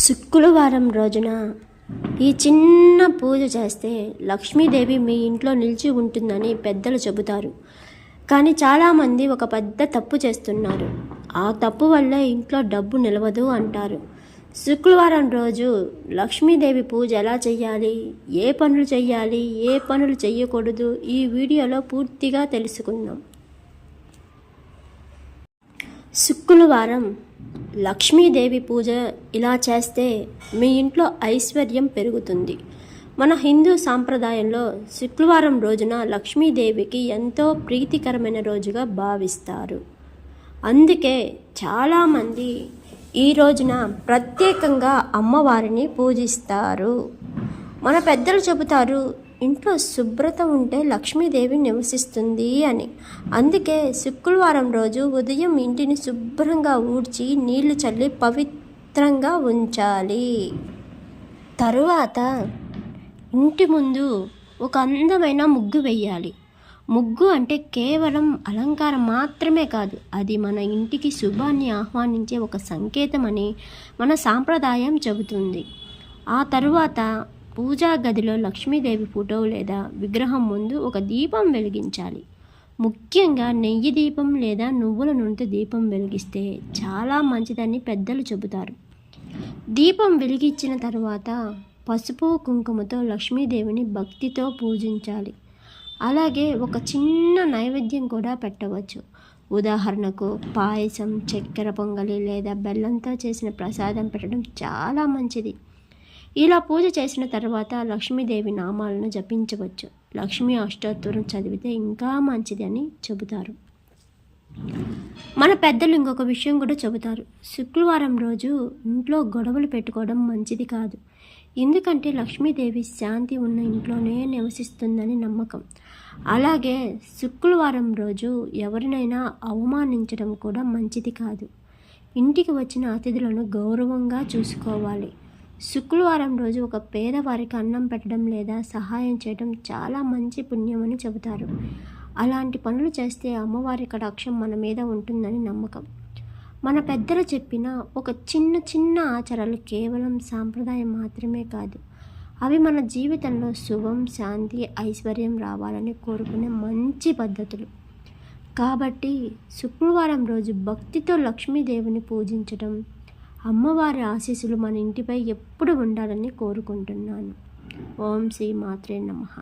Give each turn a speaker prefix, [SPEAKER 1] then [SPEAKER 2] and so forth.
[SPEAKER 1] శుక్రవారం రోజున ఈ చిన్న పూజ చేస్తే లక్ష్మీదేవి మీ ఇంట్లో నిలిచి ఉంటుందని పెద్దలు చెబుతారు. కానీ చాలామంది ఒక పెద్ద తప్పు చేస్తున్నారు. ఆ తప్పు వల్ల ఇంట్లో డబ్బు నిలవదు అంటారు. శుక్రవారం రోజు లక్ష్మీదేవి పూజ ఎలా చేయాలి, ఏ పనులు చేయాలి, ఏ పనులు చేయకూడదు, ఈ వీడియోలో పూర్తిగా తెలుసుకుందాం. శుక్రవారం లక్ష్మీదేవి పూజ ఇలా చేస్తే మీ ఇంట్లో ఐశ్వర్యం పెరుగుతుంది. మన హిందూ సాంప్రదాయంలో శుక్రవారం రోజున లక్ష్మీదేవికి ఎంతో ప్రీతికరమైన రోజుగా భావిస్తారు. అందుకే చాలామంది ఈ రోజున ప్రత్యేకంగా అమ్మవారిని పూజిస్తారు. మన పెద్దలు చెబుతారు, ఇంట్లో శుభ్రత ఉంటే లక్ష్మీదేవి నివసిస్తుంది అని. అందుకే శుక్రవారం రోజు ఉదయం ఇంటిని శుభ్రంగా ఊడ్చి నీళ్లు చల్లి పవిత్రంగా ఉంచాలి. తరువాత ఇంటి ముందు ఒక అందమైన ముగ్గు వేయాలి. ముగ్గు అంటే కేవలం అలంకారం మాత్రమే కాదు, అది మన ఇంటికి శుభాన్ని ఆహ్వానించే ఒక సంకేతం అని మన సాంప్రదాయం చెబుతుంది. ఆ తరువాత పూజా గదిలో లక్ష్మీదేవి ఫోటో లేదా విగ్రహం ముందు ఒక దీపం వెలిగించాలి. ముఖ్యంగా నెయ్యి దీపం లేదా నువ్వుల నూనెతో దీపం వెలిగిస్తే చాలా మంచిదని పెద్దలు చెబుతారు. దీపం వెలిగించిన తర్వాత పసుపు కుంకుమతో లక్ష్మీదేవిని భక్తితో పూజించాలి. అలాగే ఒక చిన్న నైవేద్యం కూడా పెట్టవచ్చు. ఉదాహరణకు పాయసం, చక్కెర పొంగలి లేదా బెల్లంతో చేసిన ప్రసాదం పెట్టడం చాలా మంచిది. ఇలా పూజ చేసిన తర్వాత లక్ష్మీదేవి నామాలను జపించవచ్చు. లక్ష్మీ అష్టోత్తరం చదివితే ఇంకా మంచిది అని చెబుతారు. మన పెద్దలు ఇంకొక విషయం కూడా చెబుతారు. శుక్రవారం రోజు ఇంట్లో గొడవలు పెట్టుకోవడం మంచిది కాదు. ఎందుకంటే లక్ష్మీదేవి శాంతి ఉన్న ఇంట్లోనే నివసిస్తుందని నమ్మకం. అలాగే శుక్రవారం రోజు ఎవరినైనా అవమానించడం కూడా మంచిది కాదు. ఇంటికి వచ్చిన అతిథులను గౌరవంగా చూసుకోవాలి. శుక్రవారం రోజు ఒక పేదవారికి అన్నం పెట్టడం లేదా సహాయం చేయడం చాలా మంచి పుణ్యమని చెబుతారు. అలాంటి పనులు చేస్తే అమ్మవారి కటాక్షం మన మీద ఉంటుందని నమ్మకం. మన పెద్దలు చెప్పిన ఒక చిన్న చిన్న ఆచారాలు కేవలం సాంప్రదాయం మాత్రమే కాదు, అవి మన జీవితంలో శుభం, శాంతి, ఐశ్వర్యం రావాలని కోరుకునే మంచి పద్ధతులు. కాబట్టి శుక్రవారం రోజు భక్తితో లక్ష్మీదేవిని పూజించడం, అమ్మవారి ఆశీస్సులు మన ఇంటిపై ఎప్పుడు ఉండాలని కోరుకుంటున్నాను. ఓం శ్రీ మాత్రే నమః.